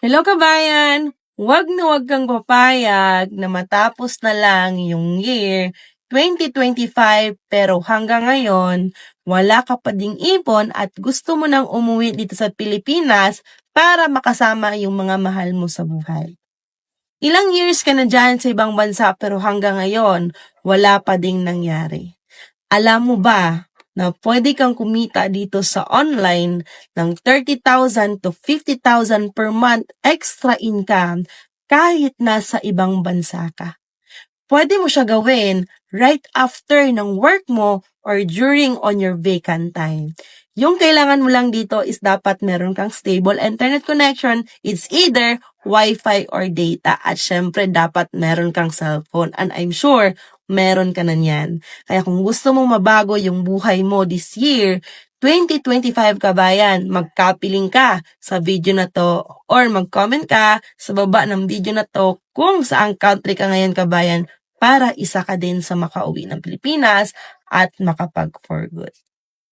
Hello kabayan! Huwag na huwag kang papayag na matapos na lang yung year 2025 pero hanggang ngayon wala ka pa ding ipon at gusto mo nang umuwi dito sa Pilipinas para makasama yung mga mahal mo sa buhay. Ilang years ka na dyan sa ibang bansa pero hanggang ngayon wala pa ding nangyari. Alam mo ba na pwede kang kumita dito sa online ng 30,000 to 50,000 per month extra income kahit nasa ibang bansa ka? Pwede mo siya gawin right after ng work mo or during on your vacant time. Yung kailangan mo lang dito is dapat meron kang stable internet connection. It's either Wi-Fi or data. At syempre, dapat meron kang cellphone. And I'm sure, meron ka na niyan. Kaya kung gusto mong mabago yung buhay mo this year, 2025 kabayan, magkapiling ka sa video na to or mag-comment ka sa baba ng video na to kung saang country ka ngayon kabayan para isa ka din sa makauwi ng Pilipinas at makapag-for good.